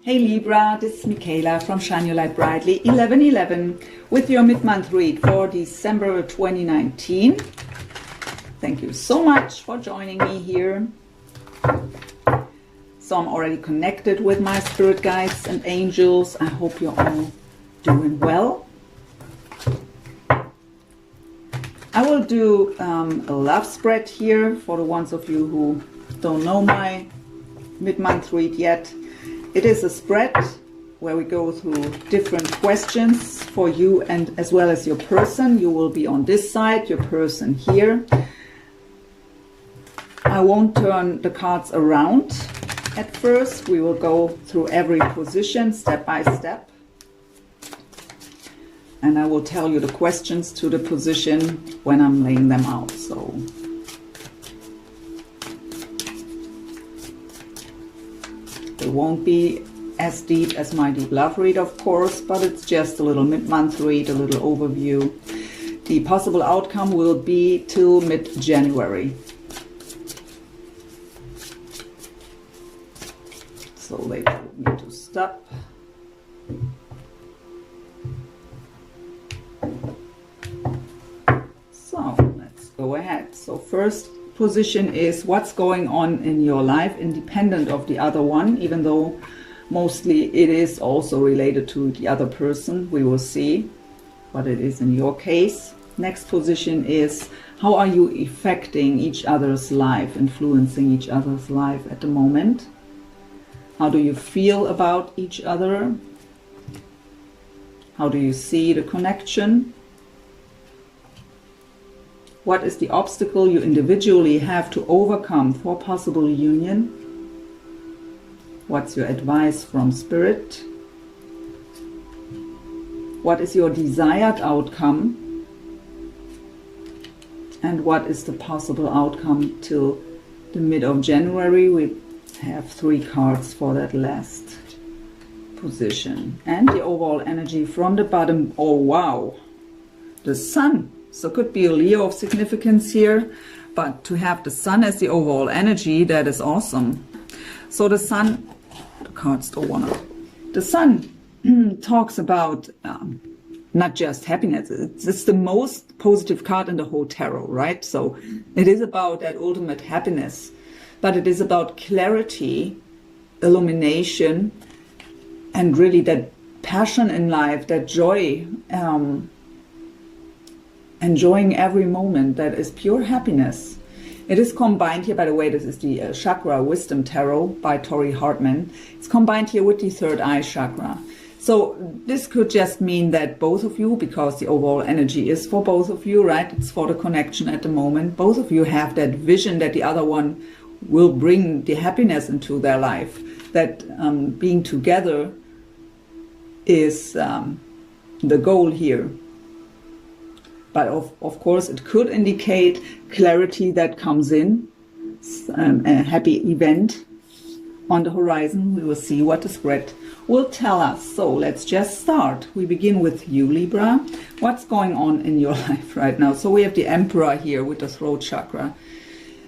Hey Libra, this is Michaela from Shine Your Light Brightly 1111 with your mid-month read for December 2019. Thank you so much for joining me here. So I'm already connected with my spirit guides and angels. I hope you're all doing well. I will do a love spread here for the ones of you who don't know my mid-month read yet. It is a spread where we go through different questions for you and as well as your person. You will be on this side, your person here. I won't turn the cards around at first. We will go through every position step by step. And I will tell you the questions to the position when I'm laying them out. So it won't be as deep as my deep love read, of course, but it's just a little mid-month read, a little overview. The possible outcome will be till mid-January. So they told me to stop. So let's go ahead. So first position is what's going on in your life independent of the other one, even though mostly it is also related to the other person. We will see what it is in your case. Next position is how are you affecting each other's life, influencing each other's life at the moment? How do you feel about each other? How do you see the connection? What is the obstacle you individually have to overcome for possible union? What's your advice from Spirit? What is your desired outcome? And what is the possible outcome till the mid of January? We have 3 cards for that last position. And the overall energy from the bottom. Oh wow! The Sun. So could be a Leo of significance here, but to have the Sun as the overall energy, that is awesome. So the Sun, the cards don't wanna. The Sun talks about not just happiness. It's the most positive card in the whole tarot, right? So it is about that ultimate happiness, but it is about clarity, illumination, and really that passion in life, that joy. Enjoying every moment, that is pure happiness. It is combined here, by the way, this is the Chakra Wisdom Tarot by Tori Hartman. It's combined here with the third eye chakra. So this could just mean that both of you, because the overall energy is for both of you, right? It's for the connection at the moment. Both of you have that vision that the other one will bring the happiness into their life. That being together is the goal here. But of course, it could indicate clarity that comes in, a happy event on the horizon. We will see what the spread will tell us. So let's just start. We begin with you, Libra. What's going on in your life right now? So we have the Emperor here with the throat chakra.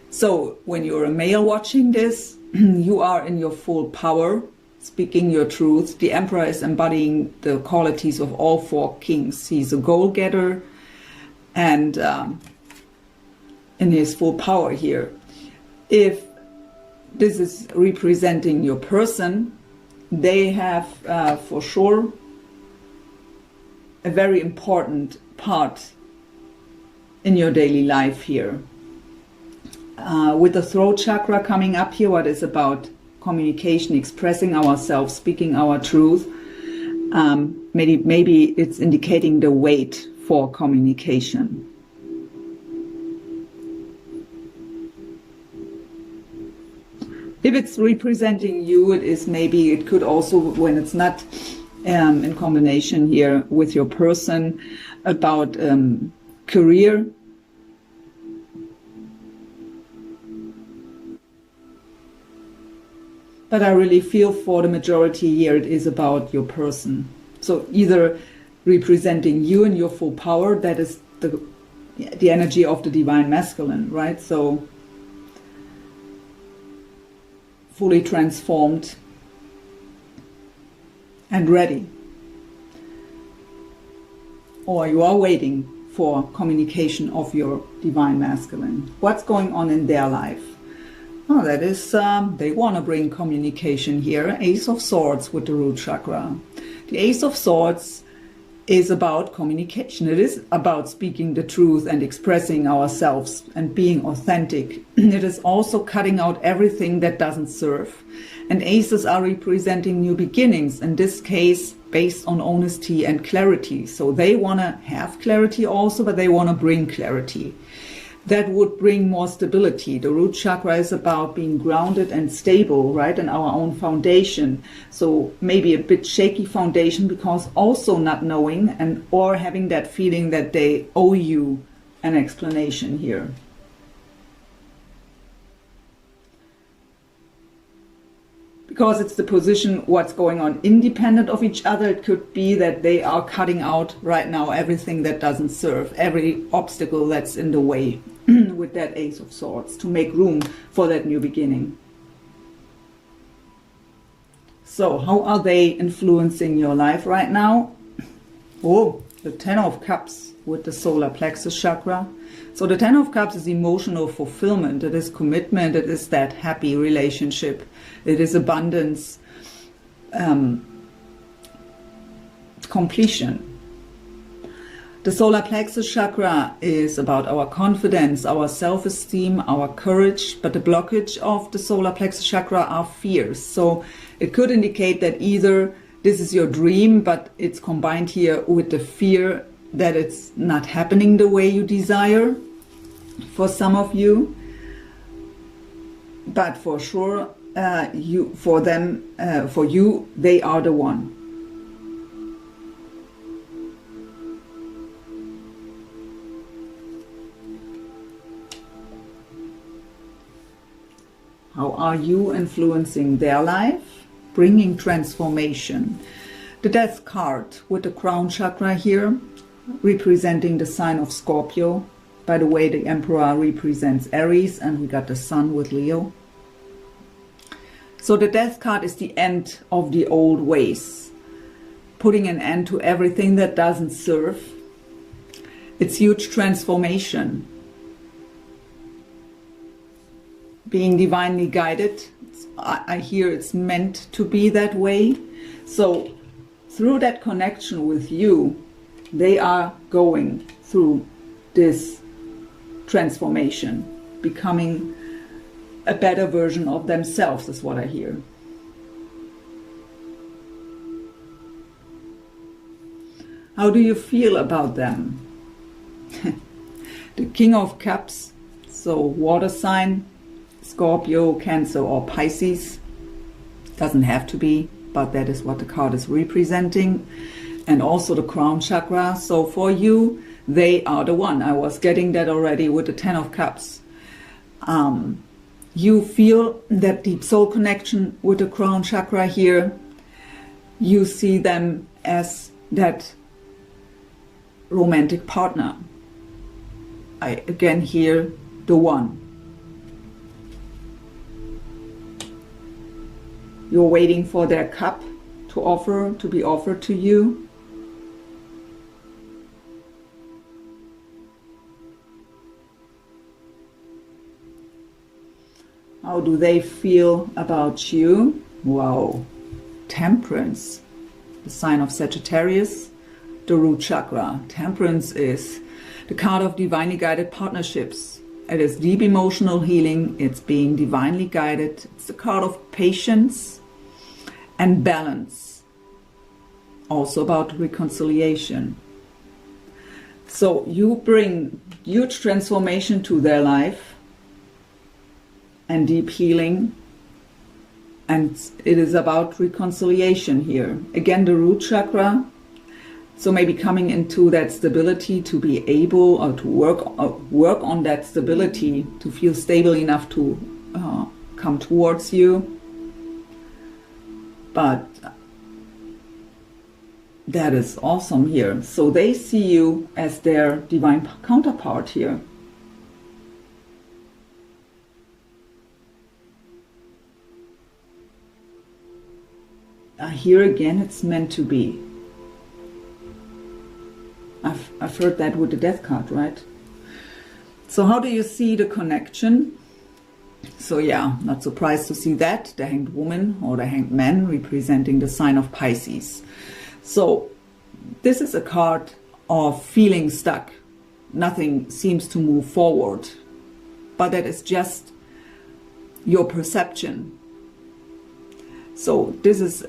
So when you're a male watching this, you are in your full power, speaking your truth. The Emperor is embodying the qualities of all 4 kings. He's a goal-getter, and in his full power here. If this is representing your person, they have for sure a very important part in your daily life here. With the throat chakra coming up here, what is about communication, expressing ourselves, speaking our truth, maybe it's indicating the weight for communication. If it's representing you, it could also, when it's not in combination here with your person, about career. But I really feel for the majority here, it is about your person. So either representing you in your full power, that is the energy of the divine masculine, right? So fully transformed and ready. Or you are waiting for communication of your divine masculine. What's going on in their life? Oh, that is, they want to bring communication here. Ace of Swords with the root chakra. The Ace of Swords is about communication. It is about speaking the truth and expressing ourselves and being authentic. It is also cutting out everything that doesn't serve. And aces are representing new beginnings, in this case based on honesty and clarity. So they want to have clarity also, but they want to bring clarity. That would bring more stability. The root chakra is about being grounded and stable, right, in our own foundation. So maybe a bit shaky foundation, because also not knowing and or having that feeling that they owe you an explanation here. Because it's the position, what's going on independent of each other. It could be that they are cutting out right now everything that doesn't serve, every obstacle that's in the way with that Ace of Swords, to make room for that new beginning. So how are they influencing your life right now? Oh, the Ten of Cups with the solar plexus chakra. So the Ten of Cups is emotional fulfillment. It is commitment. It is that happy relationship. It is abundance, completion. The solar plexus chakra is about our confidence, our self-esteem, our courage, but the blockage of the solar plexus chakra are fears. So it could indicate that either this is your dream, but it's combined here with the fear that it's not happening the way you desire for some of you. But for sure, for you, they are the one. How are you influencing their life? Bringing transformation. The Death card with the crown chakra here, representing the sign of Scorpio. By the way, the Emperor represents Aries, and we got the Sun with Leo. So the Death card is the end of the old ways, putting an end to everything that doesn't serve. It's huge transformation. Being divinely guided. I hear it's meant to be that way. So through that connection with you, they are going through this transformation, becoming a better version of themselves, is what I hear. How do you feel about them? The King of Cups, so water sign, Scorpio, Cancer or Pisces. Doesn't have to be, but that is what the card is representing. And also the crown chakra. So for you, they are the one. I was getting that already with the Ten of Cups. You feel that deep soul connection with the crown chakra here. You see them as that romantic partner. I again hear the one. You're waiting for their cup to be offered to you. How do they feel about you? Wow. Temperance, the sign of Sagittarius, the root chakra. Temperance is the card of divinely guided partnerships. It is deep emotional healing. It's being divinely guided. It's the card of patience and balance. Also about reconciliation. So you bring huge transformation to their life and deep healing. And it is about reconciliation here. Again, the root chakra. So maybe coming into that stability to be able to work on that stability, to feel stable enough to come towards you. But that is awesome here. So they see you as their divine counterpart here. here again, it's meant to be. I've heard that with the death card, right? So how do you see the connection? So yeah, not surprised to see that, the Hanged Woman or the Hanged Man representing the sign of Pisces. So this is a card of feeling stuck. Nothing seems to move forward, but that is just your perception. So this is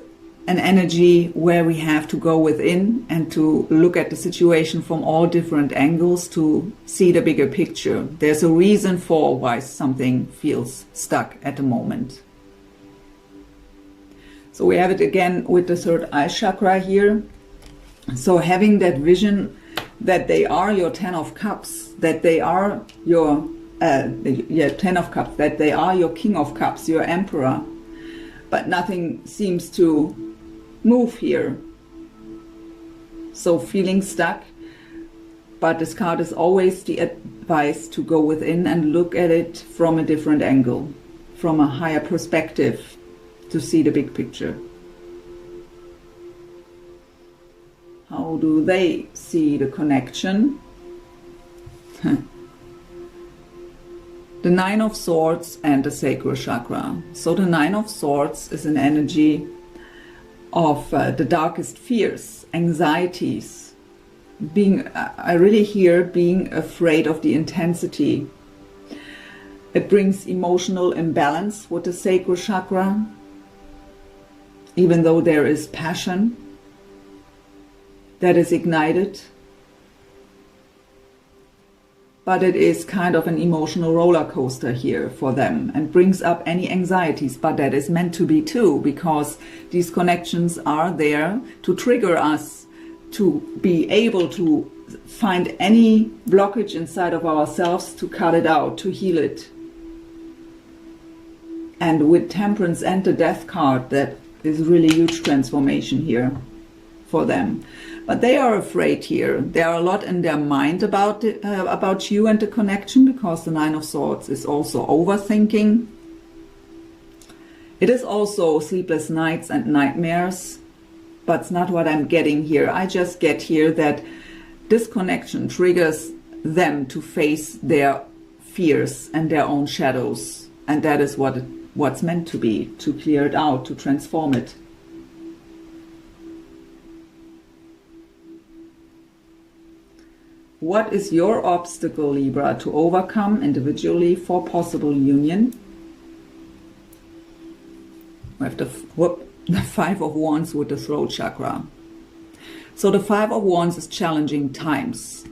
an energy where we have to go within and to look at the situation from all different angles to see the bigger picture. There's a reason for why something feels stuck at the moment. So we have it again with the third eye chakra here. So having that vision that they are your Ten of Cups, that they are your Ten of Cups, that they are your King of Cups, your Emperor, but nothing seems to move here. So feeling stuck, but this card is always the advice to go within and look at it from a different angle, from a higher perspective, to see the big picture. How do they see the connection? The Nine of Swords and the Sacral Chakra. So the Nine of Swords is an energy of the darkest fears, anxieties, I really hear being afraid of the intensity. It brings emotional imbalance with the Sacral Chakra, even though there is passion that is ignited. But it is kind of an emotional roller coaster here for them and brings up any anxieties, but that is meant to be too, because these connections are there to trigger us to be able to find any blockage inside of ourselves, to cut it out, to heal it. And with Temperance and the Death card, that is really huge transformation here for them. But they are afraid here. There are a lot in their mind about you and the connection, because the Nine of Swords is also overthinking. It is also sleepless nights and nightmares, but it's not what I'm getting here. I just get here that this connection triggers them to face their fears and their own shadows. And that is what's meant to be, to clear it out, to transform it. What is your obstacle, Libra, to overcome individually for possible union? We have the Five of Wands with the throat chakra. So the Five of Wands is challenging times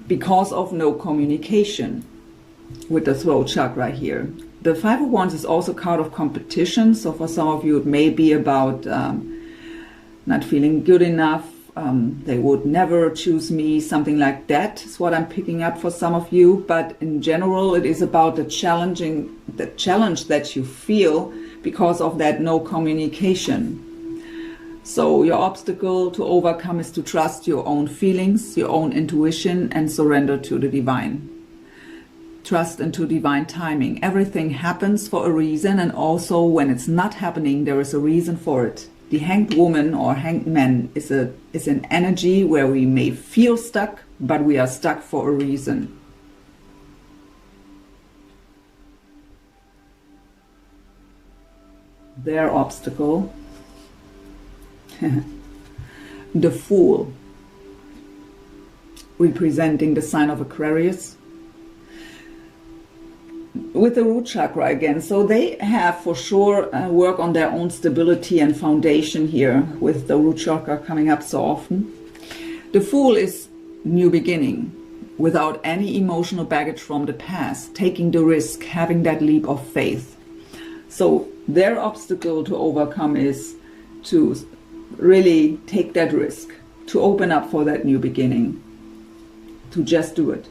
because of no communication with the throat chakra here. The Five of Wands is also a card of competition. So for some of you, it may be about not feeling good enough. They would never choose me, something like that is what I'm picking up for some of you. But in general, it is about the challenge that you feel because of that no communication. So your obstacle to overcome is to trust your own feelings, your own intuition, and surrender to the divine. Trust into divine timing. Everything happens for a reason, and also when it's not happening, there is a reason for it. The Hanged Woman or Hanged Man is an energy where we may feel stuck, but we are stuck for a reason. Their obstacle, the Fool, representing the sign of Aquarius, with the root chakra again. So they have for sure work on their own stability and foundation here, with the root chakra coming up so often. The Fool is new beginning, without any emotional baggage from the past, taking the risk, having that leap of faith. So their obstacle to overcome is to really take that risk, to open up for that new beginning, to just do it.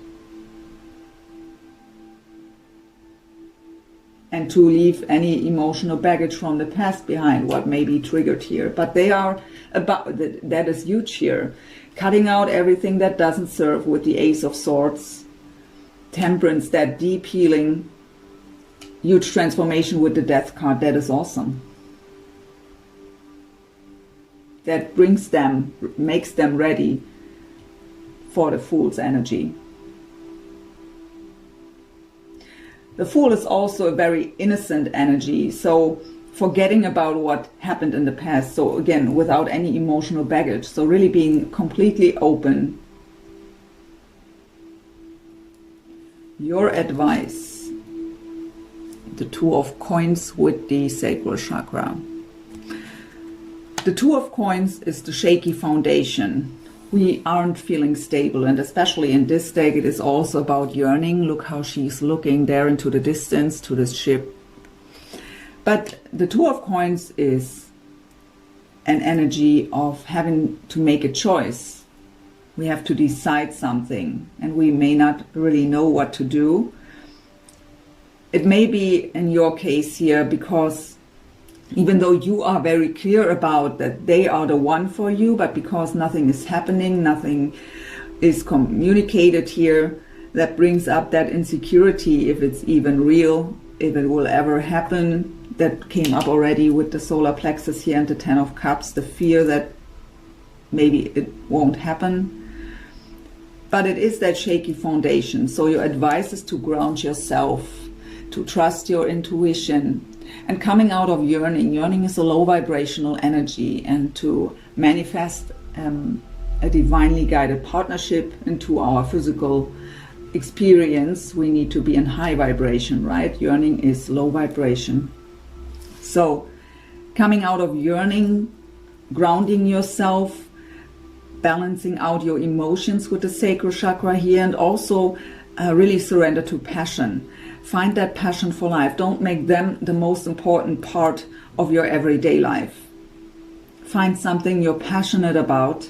And to leave any emotional baggage from the past behind, what may be triggered here. But they are about, that is huge here. Cutting out everything that doesn't serve with the Ace of Swords. Temperance, that deep healing, huge transformation with the Death card. That is awesome. that brings them, makes them ready for the Fool's energy. The Fool is also a very innocent energy, so forgetting about what happened in the past. So again, without any emotional baggage. So really being completely open. Your advice. The Two of Coins with the sacral chakra. The Two of Coins is the shaky foundation. We aren't feeling stable, and especially in this deck it is also about yearning. Look how she's looking there into the distance to this ship. But the Two of Coins is an energy of having to make a choice. We have to decide something, and we may not really know what to do. It may be in your case here because even though you are very clear about that they are the one for you, but because nothing is happening, nothing is communicated here, that brings up that insecurity, if it's even real, if it will ever happen. That came up already with the solar plexus here and the Ten of Cups, the fear that maybe it won't happen. But it is that shaky foundation. So your advice is to ground yourself, to trust your intuition. And coming out of yearning, yearning is a low vibrational energy, and to manifest a divinely guided partnership into our physical experience, we need to be in high vibration, right? Yearning is low vibration. So coming out of yearning, grounding yourself, balancing out your emotions with the sacral chakra here, and also really surrender to passion. Find that passion for life. Don't make them the most important part of your everyday life. Find something you're passionate about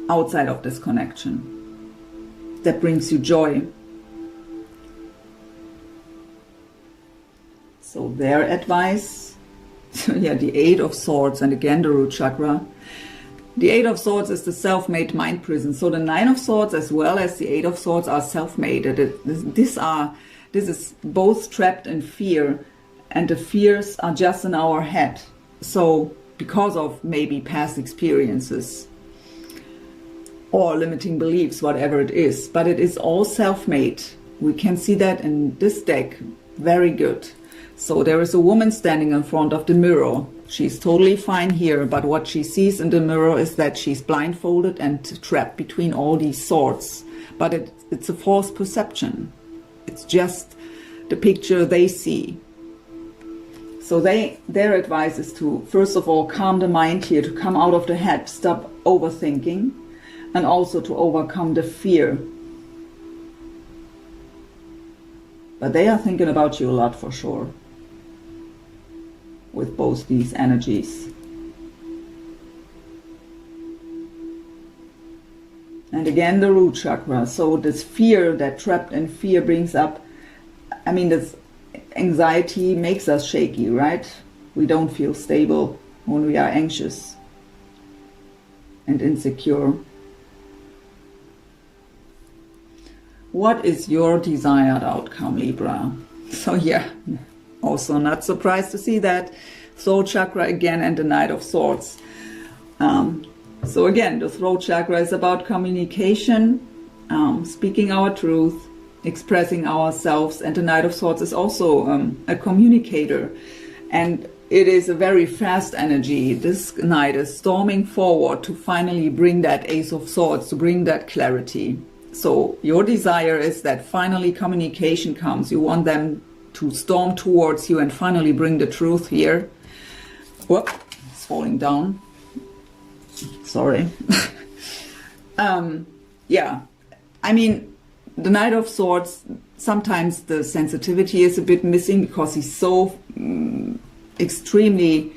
outside of this connection that brings you joy. So their advice, so yeah, the Eight of Swords, and again the root chakra. The Eight of Swords is the self-made mind prison. So the Nine of Swords as well as the Eight of Swords are self-made. This is both trapped in fear, and the fears are just in our head. So because of maybe past experiences or limiting beliefs, whatever it is. But it is all self-made. We can see that in this deck very good. So there is a woman standing in front of the mirror. She's totally fine here, but what she sees in the mirror is that she's blindfolded and trapped between all these swords. But it's a false perception. It's just the picture they see. So their advice is to, first of all, calm the mind here, to come out of the head, stop overthinking, and also to overcome the fear. But they are thinking about you a lot for sure, with both these energies. And again, the root chakra. So this fear, that trapped in fear brings up, I mean, this anxiety makes us shaky, right? We don't feel stable when we are anxious and insecure. What is your desired outcome, Libra? So yeah, also not surprised to see that. Soul chakra again, and the Knight of Swords. So again, the throat chakra is about communication, speaking our truth, expressing ourselves, and the Knight of Swords is also a communicator. And it is a very fast energy. This knight is storming forward to finally bring that Ace of Swords, to bring that clarity. So your desire is that finally communication comes. You want them to storm towards you and finally bring the truth here. Whoop, it's falling down. Sorry. Yeah, I mean, the Knight of Swords, sometimes the sensitivity is a bit missing because he's so extremely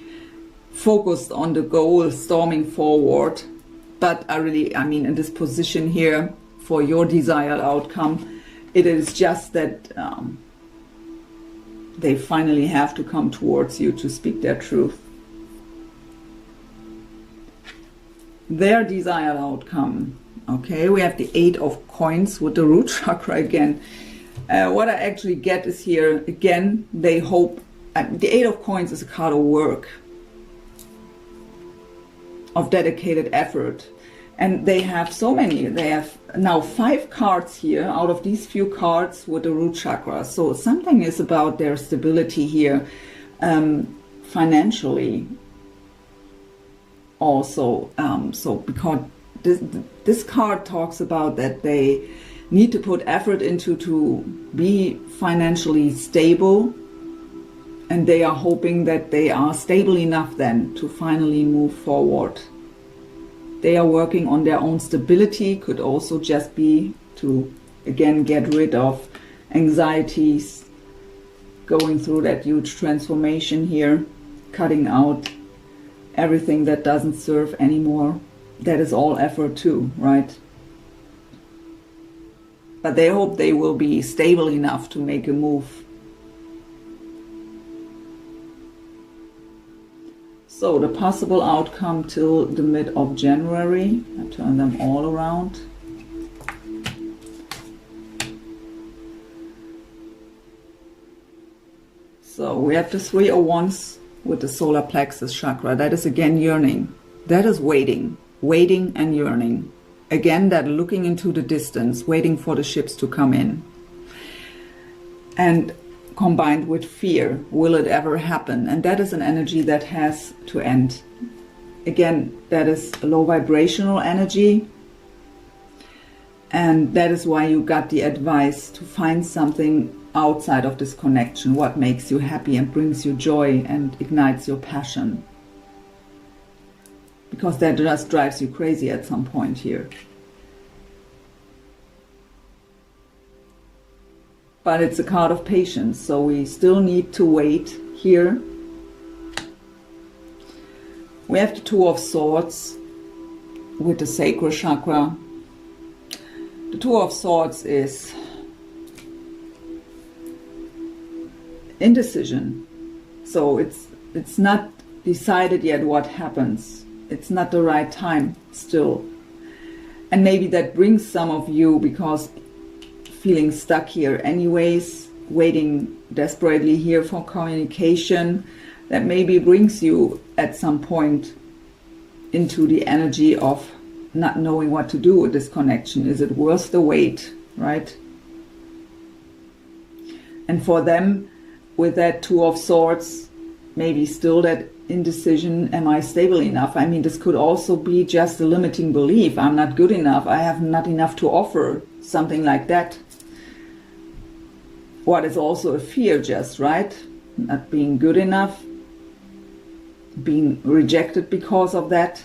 focused on the goal, storming forward. But I mean, in this position here, for your desired outcome, it is just that they finally have to come towards you to speak their truth. Their desired outcome. Okay, we have the Eight of Coins with the root chakra again. What I actually get is here, again, they hope, the Eight of Coins is a card of work. of dedicated effort. And they have so many. They have now 5 cards here out of these few cards with the root chakra. So something is about their stability here, financially also. So because this card talks about that they need to put effort into to be financially stable, and they are hoping that they are stable enough then to finally move forward. They are working on their own stability, could also just be to again get rid of anxieties, going through that huge transformation here, cutting out everything that doesn't serve anymore. That is all effort too, right? But they hope they will be stable enough to make a move. So the possible outcome till the mid of January. I turn them all around. So we have the 3 of Wands with the solar plexus chakra. That is again yearning. That is waiting. Waiting and yearning. Again, that looking into the distance, waiting for the ships to come in. And combined with fear, will it ever happen? And that is an energy that has to end. Again, that is a low vibrational energy, and that is why you got the advice to find something outside of this connection, what makes you happy and brings you joy and ignites your passion, because that just drives you crazy at some point here. But it's a card of patience, so we still need to wait here. We have the 2 of Swords with the sacral chakra. The 2 of Swords is indecision. So it's not decided yet what happens. It's not the right time still. And maybe that brings some of you, because feeling stuck here anyways, waiting desperately here for communication, that maybe brings you at some point into the energy of not knowing what to do with this connection. Is it worth the wait, right? And for them, with that 2 of Swords, maybe still that indecision, am I stable enough? I mean, this could also be just a limiting belief. I'm not good enough. I have not enough to offer. Something like that. What is also a fear, just, right? Not being good enough, being rejected because of that,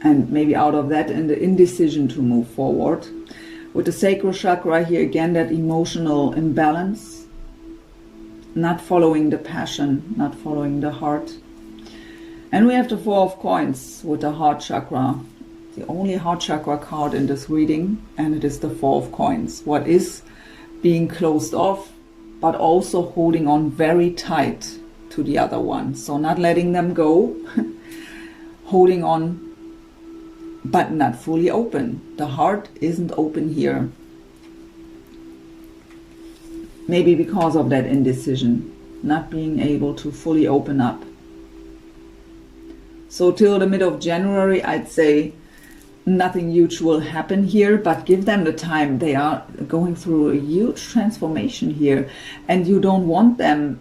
and maybe out of that and the indecision to move forward. With the sacral chakra here, again, that emotional imbalance, not following the passion, not following the heart. And we have the 4 of Coins with the heart chakra, the only heart chakra card in this reading, and it is the 4 of Coins. What is being closed off, but also holding on very tight to the other one. So not letting them go, holding on, but not fully open. The heart isn't open here. Maybe because of that indecision, not being able to fully open up. So till the mid of January, I'd say nothing huge will happen here, but give them the time. They are going through a huge transformation here, and you don't want them,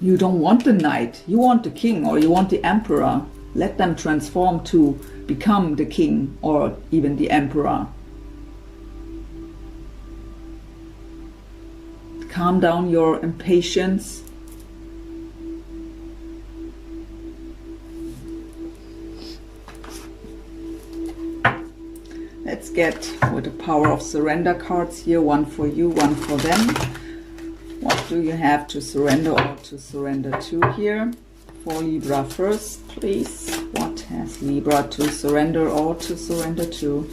you don't want the knight, you want the king, or you want the emperor. Let them transform to become the king or even the emperor. Calm down your impatience. Let's get with the power of surrender cards here, one for you, one for them. What do you have to surrender or to surrender to here? For Libra first, please. What has Libra to surrender or to surrender to?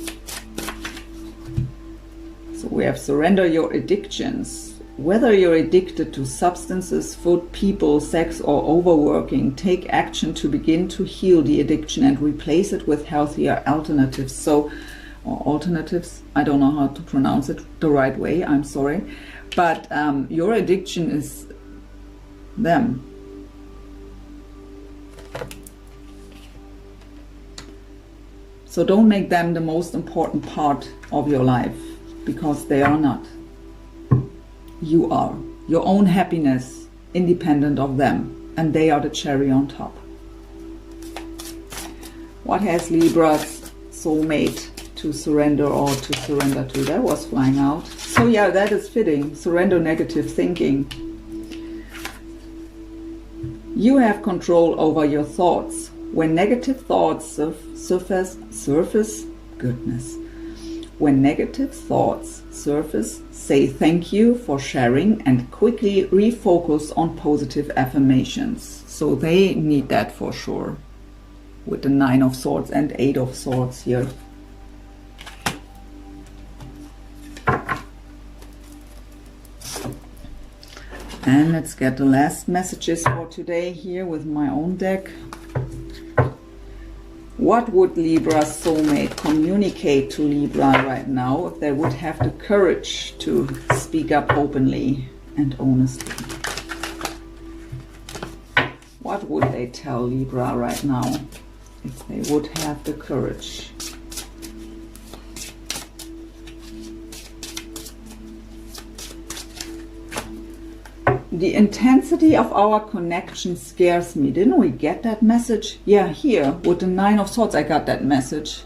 So we have surrender your addictions. Whether you're addicted to substances, food, people, sex, or overworking, take action to begin to heal the addiction and replace it with healthier alternatives. So, or alternatives, I don't know how to pronounce it the right way, I'm sorry. But your addiction is them. So don't make them the most important part of your life, because they are not. You are. Your own happiness, independent of them, and they are the cherry on top. What has Libra's soulmate to surrender or to surrender to? That was flying out. So yeah, that is fitting. Surrender negative thinking. You have control over your thoughts. When negative thoughts surface, goodness. When negative thoughts surface, say thank you for sharing and quickly refocus on positive affirmations. So they need that for sure. With the 9 of Swords and 8 of Swords here. And let's get the last messages for today here with my own deck. What would Libra's soulmate communicate to Libra right now if they would have the courage to speak up openly and honestly? What would they tell Libra right now if they would have the courage? The intensity of our connection scares me. Didn't we get that message? Yeah, here with the 9 of Swords I got that message.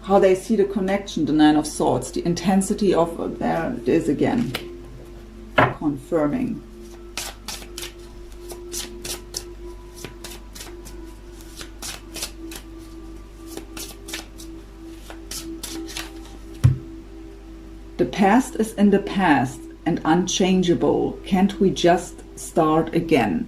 How they see the connection, the 9 of Swords. The intensity of, there it is again. Confirming. The past is in the past and unchangeable. Can't we just start again?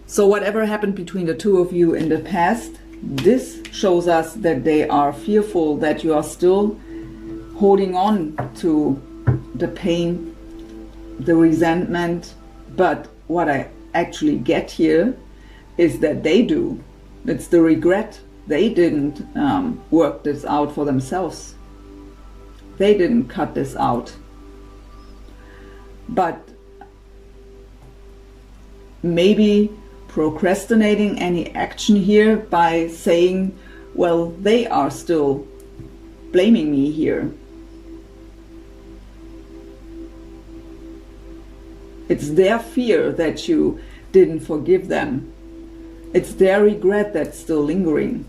So whatever happened between the two of you in the past, this shows us that they are fearful that you are still holding on to the pain, the resentment. But what I actually get here is that they do. It's the regret. They didn't work this out for themselves. They didn't cut this out. But maybe procrastinating any action here by saying, well, they are still blaming me here. It's their fear that you didn't forgive them. It's their regret that's still lingering.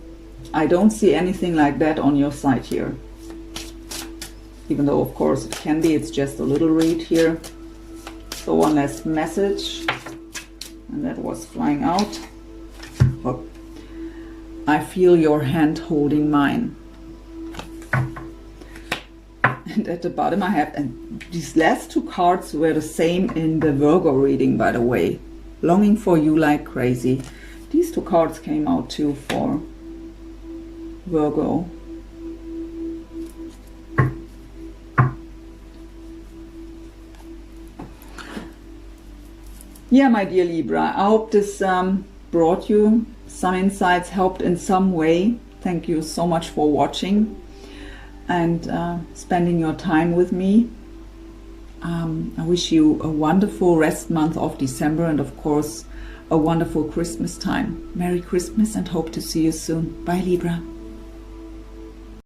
I don't see anything like that on your side here. Even though, of course, it can be. It's just a little read here. So one last message, and that was flying out. Oh. I feel your hand holding mine. And at the bottom I have, and these last 2 cards were the same in the Virgo reading, by the way. Longing for you like crazy. These 2 cards came out too for Virgo. Yeah, my dear Libra, I hope this brought you some insights, helped in some way. Thank you so much for watching and spending your time with me. I wish you a wonderful rest month of December and, of course, a wonderful Christmas time. Merry Christmas and hope to see you soon. Bye, Libra.